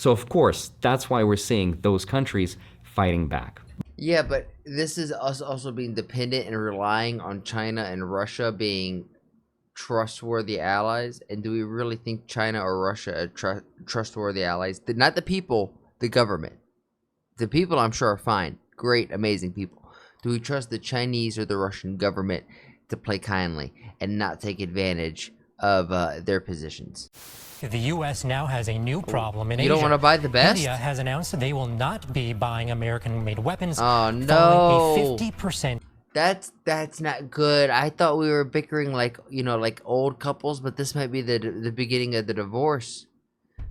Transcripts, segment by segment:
So of course, that's why we're seeing those countries fighting back. Yeah, but this is us also being dependent and relying on China and Russia being trustworthy allies. And do we really think China or Russia are trustworthy allies? Not the people, the government. The people, I'm sure, are fine. Great, amazing people. Do we trust the Chinese or the Russian government to play kindly and not take advantage of their positions? The U.S. now has a new problem in Asia. You don't want to buy the best? India has announced that they will not be buying American-made weapons. Oh, no. Following a 50%. That's not good. I thought we were bickering like, like old couples, but this might be the beginning of the divorce.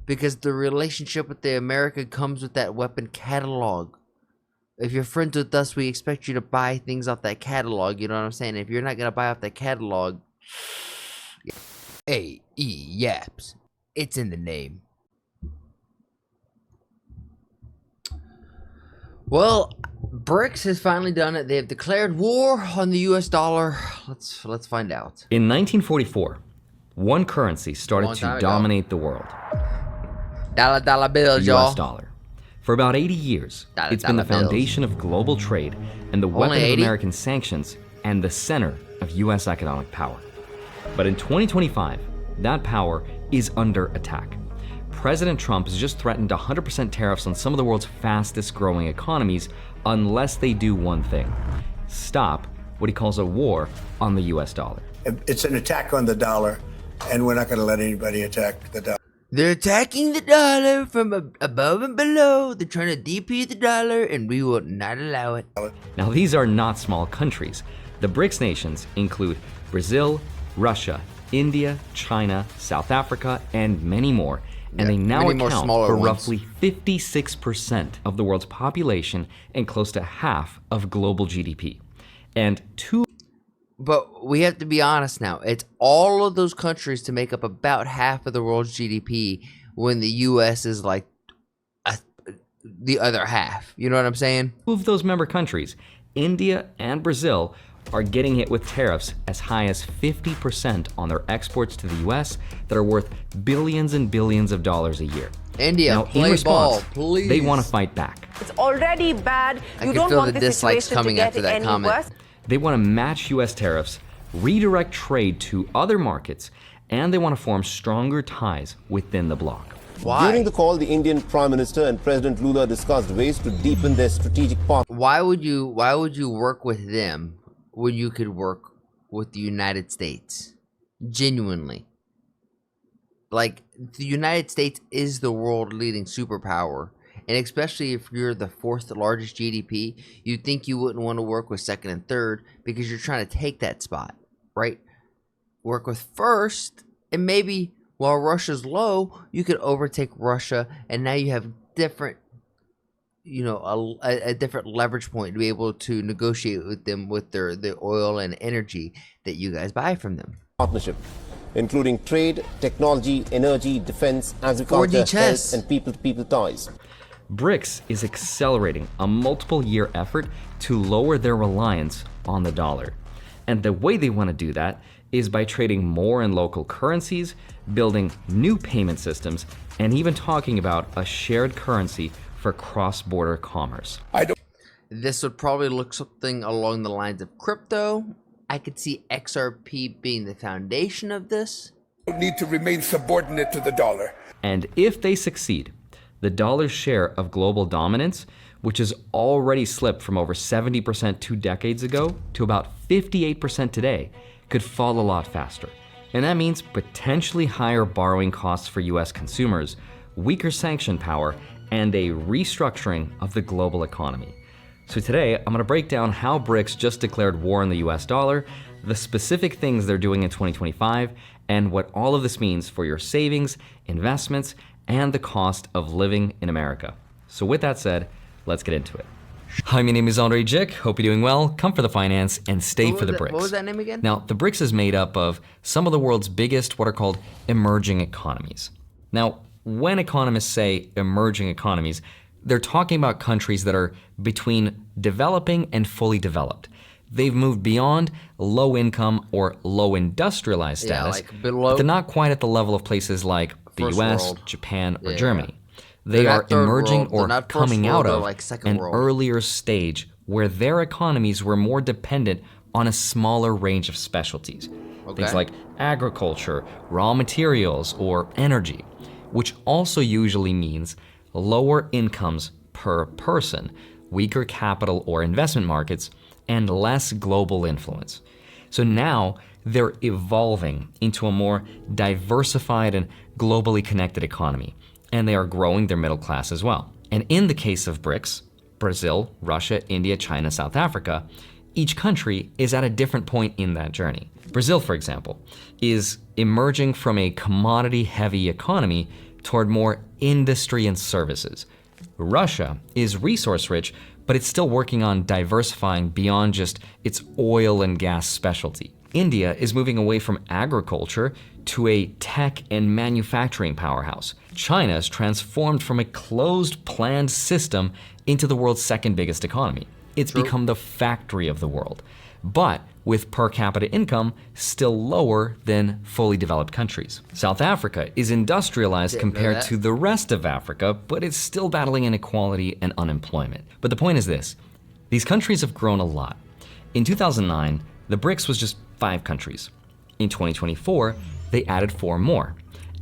Because the relationship with the America comes with that weapon catalog. If you're friends with us, we expect you to buy things off that catalog. You know what I'm saying? If you're not going to buy off that catalog, yaps. It's in the name. Well, Brics has finally done it. They have declared war on the U.S. dollar. Let's find out. In 1944, one currency started to dominate the world. Dollar bills, y'all. The U.S. dollar. For about 80 years, it's been the foundation of global trade and the weapon of American sanctions and the center of U.S. economic power. But in 2025, that power is under attack. President Trump has just threatened 100% tariffs on some of the world's fastest growing economies unless they do one thing: stop what he calls a war on the US dollar. It's an attack on the dollar, and we're not going to let anybody attack the dollar. They're attacking the dollar from above and below. They're trying to DP the dollar, and we will not allow it. Now, these are not small countries. The BRICS nations include Brazil, Russia, India, China, South Africa, and many more. And they now account for roughly 56% of the world's population and close to half of global GDP. But we have to be honest now. It's all of those countries to make up about half of the world's GDP when the U.S. is like the other half. You know what I'm saying? Two of those member countries, India and Brazil, are getting hit with tariffs as high as 50% on their exports to the U.S. that are worth billions and billions of dollars a year. India, now, play in response, ball, please. They want to fight back. It's already bad. You don't want the situation to get any worse. They want to match U.S. tariffs, redirect trade to other markets, and they want to form stronger ties within the bloc. Why? During the call, the Indian Prime Minister and President Lula discussed ways to deepen their strategic partnership. Why would you work with them when you could work with the United States? Genuinely. Like, the United States is the world leading superpower. And especially if you're the fourth largest GDP, you'd think you wouldn't want to work with second and third because you're trying to take that spot, right? Work with first, and maybe while Russia's low, you could overtake Russia, and now you have different, a different leverage point to be able to negotiate with them with the oil and energy that you guys buy from them. Partnership, including trade, technology, energy, defense, agriculture, health, and people-to-people ties. BRICS is accelerating a multiple-year effort to lower their reliance on the dollar. And the way they want to do that is by trading more in local currencies, building new payment systems, and even talking about a shared currency for cross-border commerce. This would probably look something along the lines of crypto. I could see XRP being the foundation of this. Need to remain subordinate to the dollar. And if they succeed, the dollar's share of global dominance, which has already slipped from over 70% 2 decades ago to about 58% today, could fall a lot faster. And that means potentially higher borrowing costs for US consumers, weaker sanction power, and a restructuring of the global economy. So today, I'm going to break down how BRICS just declared war on the US dollar, the specific things they're doing in 2025, and what all of this means for your savings, investments, and the cost of living in America. So with that said, let's get into it. Hi, my name is Andre Jick. Hope you're doing well. Come for the finance and stay for the BRICS. What was that name again? Now, the BRICS is made up of some of the world's biggest, what are called emerging economies. Now, when economists say emerging economies, they're talking about countries that are between developing and fully developed. They've moved beyond low income or low industrialized status, like below, but they're not quite at the level of places like the US, world. Japan, or Germany. They They're are not third emerging world, they're or not first coming world, out they're of like second an world. earlier stage where their economies were more dependent on a smaller range of specialties. Things Okay. like agriculture, raw materials, or energy, which also usually means lower incomes per person, weaker capital or investment markets, and less global influence. So now they're evolving into a more diversified and globally connected economy, and they are growing their middle class as well. And in the case of BRICS, Brazil, Russia, India, China, South Africa, each country is at a different point in that journey. Brazil, for example, is emerging from a commodity-heavy economy toward more industry and services. Russia is resource-rich, but it's still working on diversifying beyond just its oil and gas specialty. India is moving away from agriculture to a tech and manufacturing powerhouse. China has transformed from a closed, planned system into the world's second biggest economy. It's become the factory of the world, but with per capita income still lower than fully developed countries. South Africa is industrialized compared to the rest of Africa, but it's still battling inequality and unemployment. But the point is this, these countries have grown a lot. In 2009, the BRICS was just 5 countries. In 2024, they added 4 more.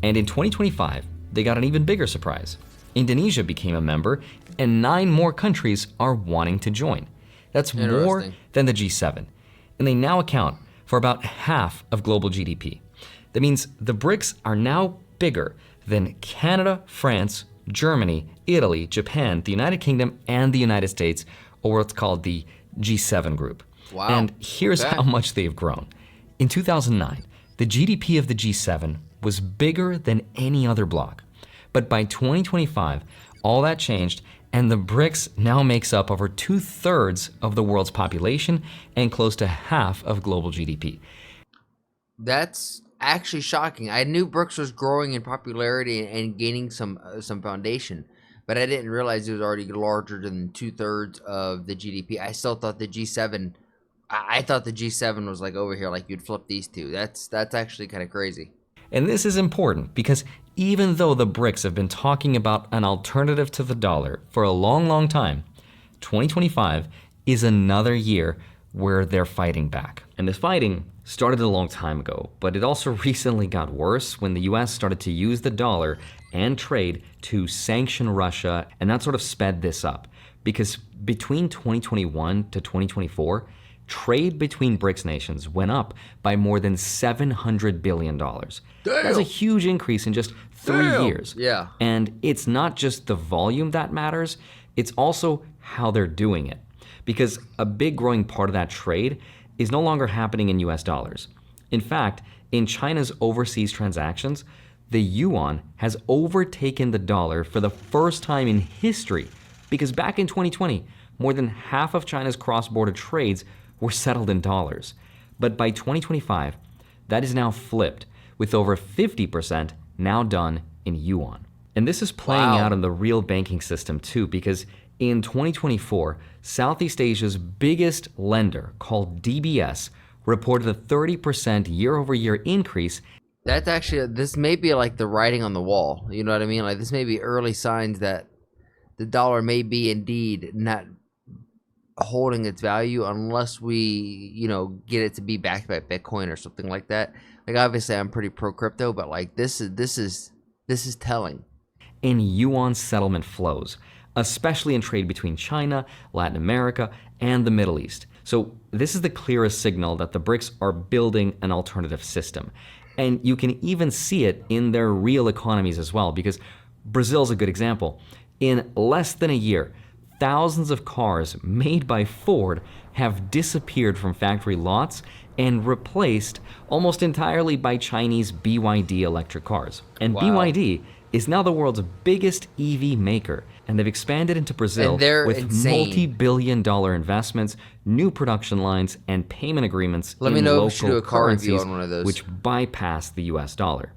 And in 2025, they got an even bigger surprise. Indonesia became a member, and 9 more countries are wanting to join. That's more than the G7. And they now account for about half of global GDP. That means the BRICS are now bigger than Canada, France, Germany, Italy, Japan, the United Kingdom, and the United States, or what's called the G7 group. Wow. And here's how much they've grown. In 2009, the GDP of the G7 was bigger than any other bloc. But by 2025, all that changed, and the BRICS now makes up over 2/3 of the world's population and close to half of global GDP. That's actually shocking. I knew BRICS was growing in popularity and gaining some foundation, but I didn't realize it was already larger than 2/3 of the GDP. I still thought the G7. I thought the G7 was like over here, like you'd flip these two. That's actually kind of crazy. And this is important because even though the BRICS have been talking about an alternative to the dollar for a long, long time, 2025 is another year where they're fighting back. And this fighting started a long time ago, but it also recently got worse when the US started to use the dollar and trade to sanction Russia, and that sort of sped this up. Because between 2021 to 2024, trade between BRICS nations went up by more than $700 billion. That's a huge increase in just 3 years. Yeah. And it's not just the volume that matters, it's also how they're doing it. Because a big growing part of that trade is no longer happening in US dollars. In fact, in China's overseas transactions, the yuan has overtaken the dollar for the first time in history. Because back in 2020, more than half of China's cross-border trades were settled in dollars. But by 2025, that is now flipped, with over 50% now done in yuan. And this is playing out in the real banking system too, because in 2024, Southeast Asia's biggest lender, called DBS, reported a 30% year-over-year increase. That's actually, this may be like the writing on the wall. You know what I mean? Like this may be early signs that the dollar may be indeed not holding its value unless we, get it to be backed by Bitcoin or something like that. Like obviously I'm pretty pro crypto, but like this is telling. In yuan settlement flows, especially in trade between China, Latin America, and the Middle East. So this is the clearest signal that the BRICS are building an alternative system. And you can even see it in their real economies as well, because Brazil's a good example. In less than a year, thousands of cars made by Ford have disappeared from factory lots and replaced almost entirely by Chinese BYD electric cars. And BYD is now the world's biggest EV maker, and they've expanded into Brazil with multi-billion-dollar investments, new production lines, and payment agreements Let me know if we should do local a car review currencies, on one of those. which bypass the US dollar.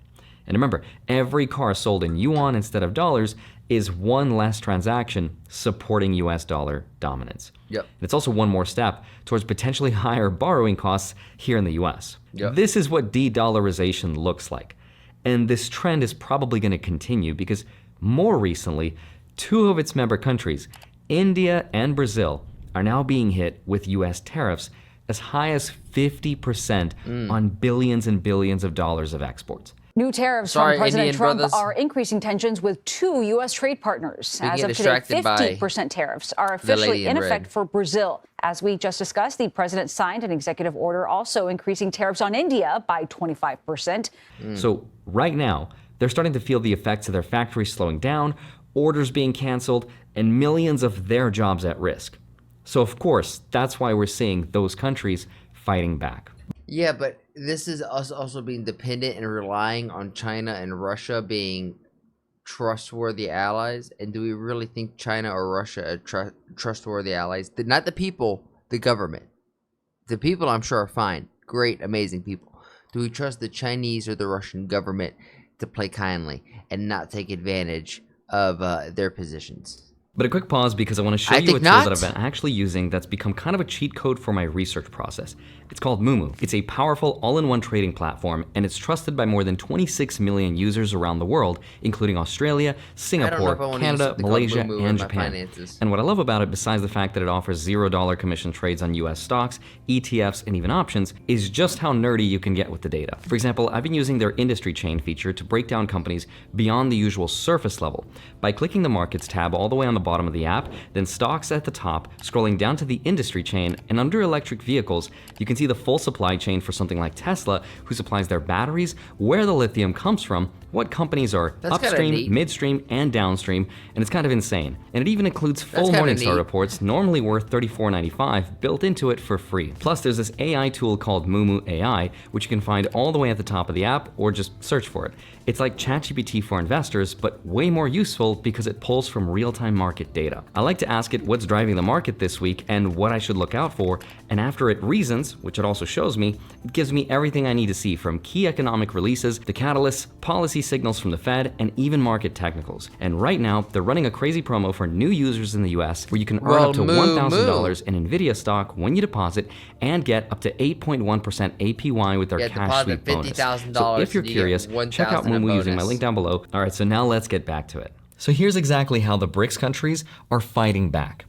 And remember, every car sold in yuan instead of dollars is one less transaction supporting US dollar dominance. Yep. And it's also one more step towards potentially higher borrowing costs here in the US. Yep. This is what de-dollarization looks like. And this trend is probably going to continue because More recently, two of its member countries, India and Brazil, are now being hit with US tariffs as high as 50% on billions and billions of dollars of exports. New tariffs from President Trump are increasing tensions with two U.S. trade partners. As of today, 50% tariffs are officially in effect for Brazil. As we just discussed, the president signed an executive order also increasing tariffs on India by 25%. So right now, they're starting to feel the effects of their factories slowing down, orders being canceled, and millions of their jobs at risk. So of course, that's why we're seeing those countries fighting back. Yeah, but this is us also being dependent and relying on China and Russia being trustworthy allies. And do we really think China or Russia are trustworthy allies? Not the people, the government. The people, I'm sure, are fine. Great, amazing people. Do we trust the Chinese or the Russian government to play kindly and not take advantage of their positions? But a quick pause because I want to show you a tool that I've been actually using that's become kind of a cheat code for my research process. It's called Moomoo. It's a powerful all-in-one trading platform, and it's trusted by more than 26 million users around the world, including Australia, Singapore, Canada, Malaysia, and Japan. And what I love about it, besides the fact that it offers $0 commission trades on US stocks, ETFs, and even options, is just how nerdy you can get with the data. For example, I've been using their industry chain feature to break down companies beyond the usual surface level. By clicking the Markets tab all the way on the bottom of the app, then stocks at the top, scrolling down to the industry chain, and under electric vehicles, you can see the full supply chain for something like Tesla, who supplies their batteries, where the lithium comes from, what companies are upstream, midstream, and downstream, and it's kind of insane. And it even includes full Morningstar reports, normally worth $34.95, built into it for free. Plus, there's this AI tool called Moomoo AI, which you can find all the way at the top of the app, or just search for it. It's like ChatGPT for investors, but way more useful because it pulls from real-time market data. I like to ask it what's driving the market this week and what I should look out for, and after it reasons, which it also shows me, it gives me everything I need to see, from key economic releases, the catalysts, policy signals from the Fed, and even market technicals. And right now, they're running a crazy promo for new users in the US where you can earn up to $1,000 in NVIDIA stock when you deposit and get up to 8.1% APY with their cash sweep bonus. So if you're curious, check out Moomoo using my link down below. All right, so now let's get back to it. So here's exactly how the Brics countries are fighting back.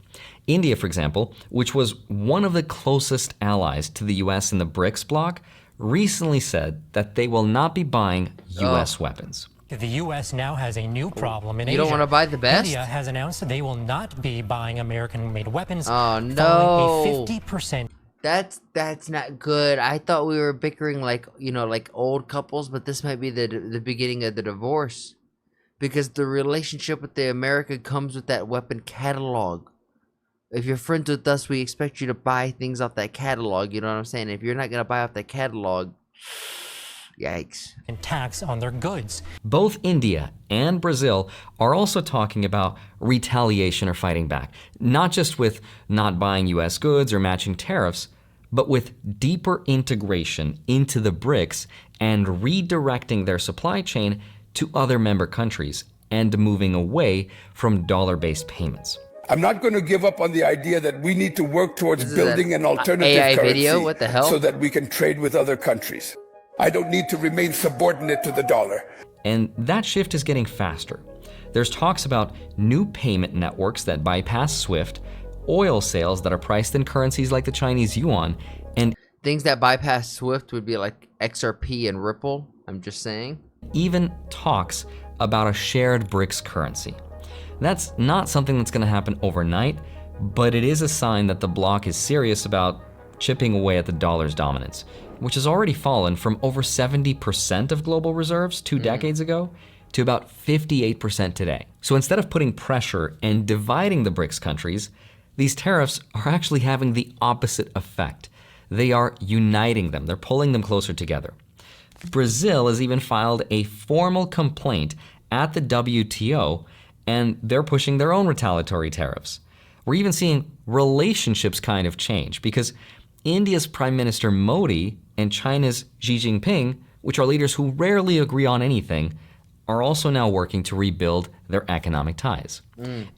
India, for example, which was one of the closest allies to the US in the Brics bloc, recently said that they will not be buying US weapons. The U.S. now has a new problem in Asia. You don't want to buy the best? India has announced that they will not be buying American-made weapons. Oh, no. Following a 50%. That's not good. I thought we were bickering like, you know, like old couples, but this might be the beginning of the divorce. Because the relationship with the America comes with that weapon catalog. If you're friends with us, we expect you to buy things off that catalog. You know what I'm saying? If you're not going to buy off that catalog, yikes. And tax on their goods. Both India and Brazil are also talking about retaliation or fighting back. Not just with not buying US goods or matching tariffs, but with deeper integration into the Brics and redirecting their supply chain to other member countries and moving away from dollar-based payments. I'm not going to give up on the idea that we need to work towards building an alternative AI currency video? What the hell? so that we can trade with other countries. I don't need to remain subordinate to the dollar. And that shift is getting faster. There's talks about new payment networks that bypass SWIFT, oil sales that are priced in currencies like the Chinese yuan, and things that bypass SWIFT would be like XRP and Ripple. I'm just saying. Even talks about a shared Brics currency. That's not something that's going to happen overnight, but it is a sign that the bloc is serious about chipping away at the dollar's dominance, which has already fallen from over 70% of global reserves 2 decades ago to about 58% today. So instead of putting pressure and dividing the Brics countries, these tariffs are actually having the opposite effect. They are uniting them. They're pulling them closer together. Brazil has even filed a formal complaint at the WTO, and they're pushing their own retaliatory tariffs. We're even seeing relationships kind of change because India's Prime Minister Modi and China's Xi Jinping, which are leaders who rarely agree on anything, are also now working to rebuild their economic ties.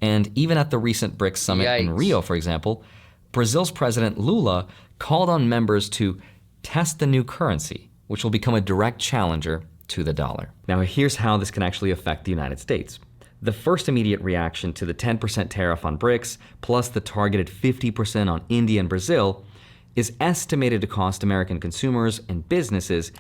And even at the recent BRICS summit in Rio, for example, Brazil's President Lula called on members to test the new currency, which will become a direct challenger to the dollar. Now, here's how this can actually affect the United States. The first immediate reaction to the 10% tariff on Brics, plus the targeted 50% on India and Brazil, is estimated to cost American consumers and businesses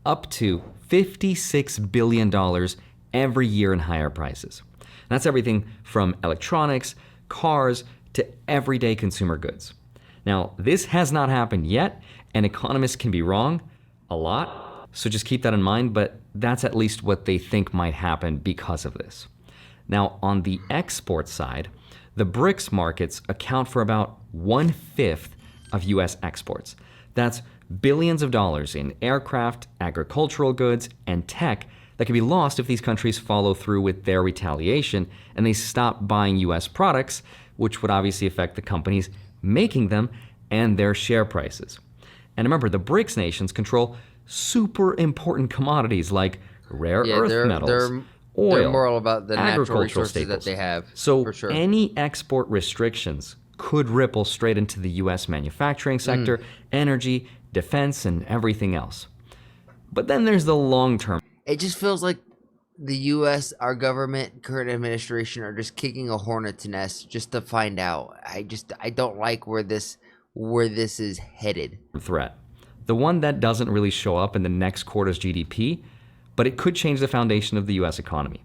up to $56 billion every year in higher prices. That's everything from electronics, cars, to everyday consumer goods. Now, this has not happened yet, and economists can be wrong a lot, so just keep that in mind, but that's at least what they think might happen because of this. Now, on the export side, the Brics markets account for about 1/5 of US exports. That's billions of dollars in aircraft, agricultural goods, and tech that could be lost if these countries follow through with their retaliation and they stop buying US products, which would obviously affect the companies making them and their share prices. And remember, the Brics nations control super important commodities like rare earth metals, oil, they're more all about the natural resources staples that they have. So for sure. Any export restrictions could ripple straight into the US manufacturing sector, energy, defense, and everything else. But then there's the long term. It just feels like the US, our government, current administration are just kicking a hornet's nest just to find out. I don't like where this is headed. Threat. The one that doesn't really show up in the next quarter's GDP, but it could change the foundation of the US economy.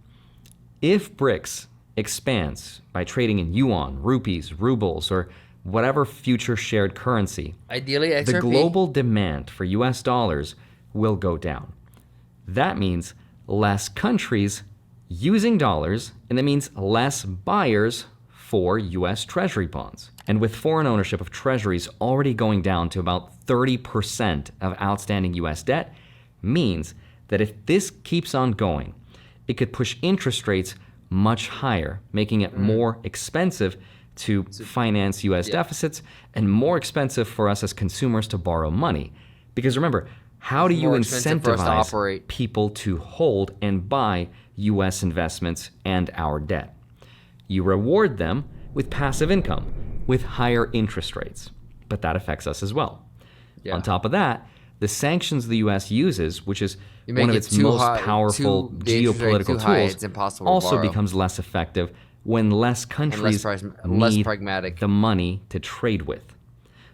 If Brics expands by trading in yuan, rupees, rubles, or whatever future shared currency, ideally XRP, the global demand for US dollars will go down. That means less countries using dollars, and that means less buyers for US Treasury bonds. And with foreign ownership of treasuries already going down to about 30% of outstanding US debt, means that if this keeps on going, it could push interest rates much higher, making it more expensive to finance US deficits and more expensive for us as consumers to borrow money. Because remember, how do you incentivize people to hold and buy US investments and our debt? You reward them with passive income, with higher interest rates. But that affects us as well. Yeah. On top of that, the sanctions the US uses, which is one of its most powerful geopolitical tools, also becomes less effective when less countries need the money to trade with.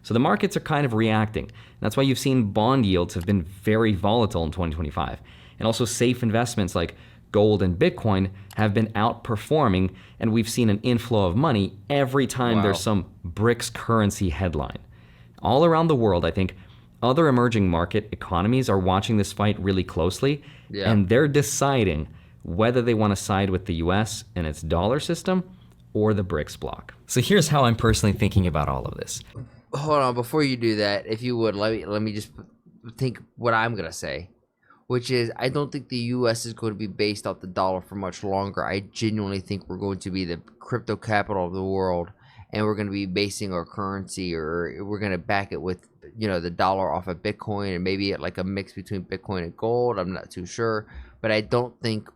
So the markets are kind of reacting. That's why you've seen bond yields have been very volatile in 2025. And also safe investments like gold and Bitcoin have been outperforming, and we've seen an inflow of money every time there's some Brics currency headline. All around the world, I think other emerging market economies are watching this fight really closely, and they're deciding whether they want to side with the US and its dollar system or the Brics bloc. So here's how I'm personally thinking about all of this. Hold on, before you do that, if you would, let me just think what I'm going to say, which is I don't think the US is going to be based off the dollar for much longer. I genuinely think we're going to be the crypto capital of the world, and we're going to be basing our currency, or we're going to back it with, the dollar off of Bitcoin, and maybe like a mix between Bitcoin and gold. I'm not too sure, but I don't think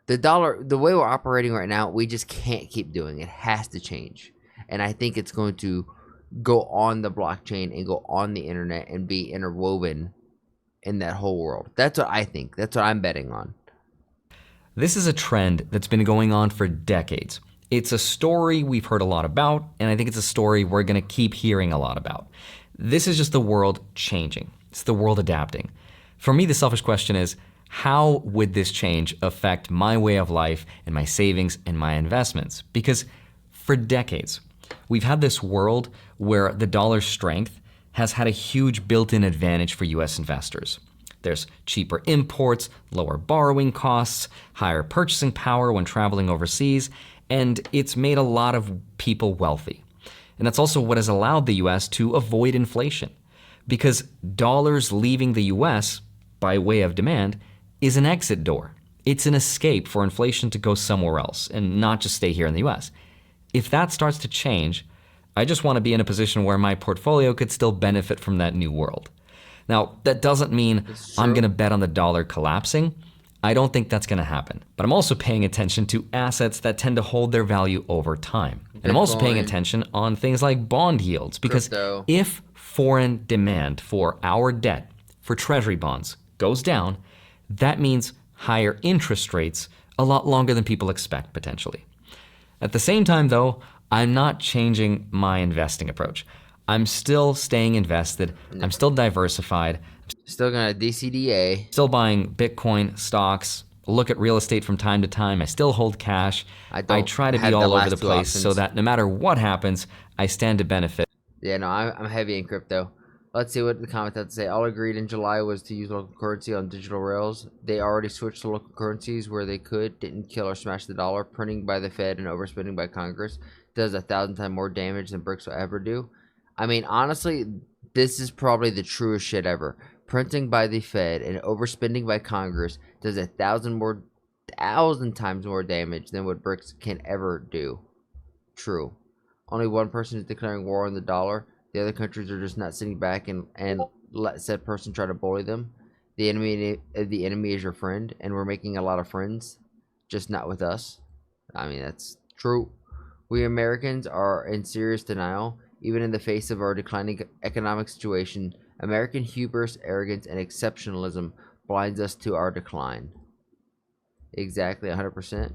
the dollar, the way we're operating right now, we just can't keep doing it. It has to change. And I think it's going to go on the blockchain and go on the internet and be interwoven in that whole world. That's what I think. That's what I'm betting on. This is a trend that's been going on for decades. It's a story we've heard a lot about, and I think it's a story we're going to keep hearing a lot about. This is just the world changing. It's the world adapting. For me, the selfish question is, how would this change affect my way of life and my savings and my investments? Because for decades, we've had this world where the dollar's strength has had a huge built-in advantage for US investors. There's cheaper imports, lower borrowing costs, higher purchasing power when traveling overseas, and it's made a lot of people wealthy. And that's also what has allowed the US to avoid inflation, because dollars leaving the US by way of demand is an exit door. It's an escape for inflation to go somewhere else and not just stay here in the US. If that starts to change, I just want to be in a position where my portfolio could still benefit from that new world. Now, that doesn't mean I'm going to bet on the dollar collapsing. I don't think that's going to happen. But I'm also paying attention to assets that tend to hold their value over time. And I'm also paying attention on things like bond yields, because if foreign demand for our debt, for treasury bonds, goes down, that means higher interest rates a lot longer than people expect, potentially. At the same time, though, I'm not changing my investing approach. I'm still staying invested. I'm still diversified. Still gonna DCDA. Still buying Bitcoin, stocks, look at real estate from time to time. I still hold cash. I try to be all over the place so that no matter what happens, I stand to benefit. Yeah, no, I'm heavy in crypto. Let's see what the comments have to say. All agreed in July was to use local currency on digital rails. They already switched to local currencies where they could, didn't kill or smash the dollar. Printing by the Fed and overspending by Congress does 1,000 times more damage than Brics will ever do. I mean, honestly, this is probably the truest shit ever. Printing by the Fed and overspending by Congress does 1,000 times more damage than what Brics can ever do. True. Only one person is declaring war on the dollar. The other countries are just not sitting back and let said person try to bully them. The enemy is your friend, and we're making a lot of friends, just not with us. I mean, that's true. We Americans are in serious denial, even in the face of our declining economic situation. American hubris, arrogance, and exceptionalism blinds us to our decline. Exactly, 100%.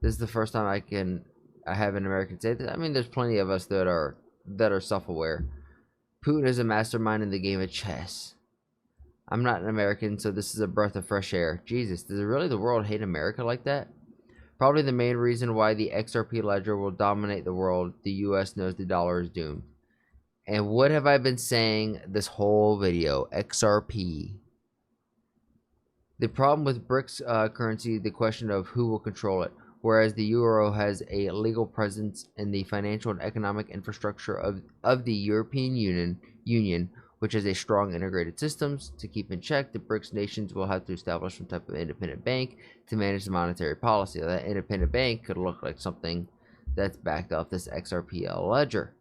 This is the first time I have an American say this. I mean, there's plenty of us that are self-aware. Putin is a mastermind in the game of chess. I'm not an American, so this is a breath of fresh air. Jesus, does really the world hate America like that? Probably the main reason why the XRP ledger will dominate the world. The U.S. knows the dollar is doomed. And what have I been saying this whole video? XRP. The problem with Brics currency, the question of who will control it. Whereas the euro has a legal presence in the financial and economic infrastructure of the European Union, which has a strong integrated systems to keep in check, the Brics nations will have to establish some type of independent bank to manage the monetary policy. That independent bank could look like something that's backed off this XRPL ledger.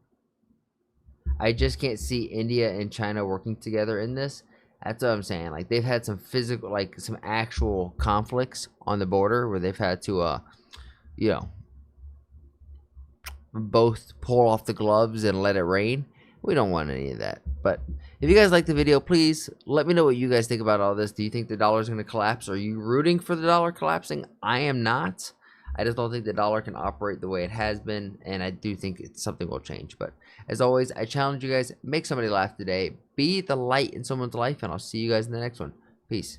I just can't see India and China working together in this. That's what I'm saying. Like, they've had some physical, like some actual conflicts on the border where they've had to both pull off the gloves and let it rain. We don't want any of that. But if you guys like the video, please let me know what you guys think about all this. Do you think the dollar is going to collapse? Are you rooting for the dollar collapsing? I am not. I just don't think the dollar can operate the way it has been, and I do think something will change. But as always, I challenge you guys, make somebody laugh today. Be the light in someone's life, and I'll see you guys in the next one. Peace.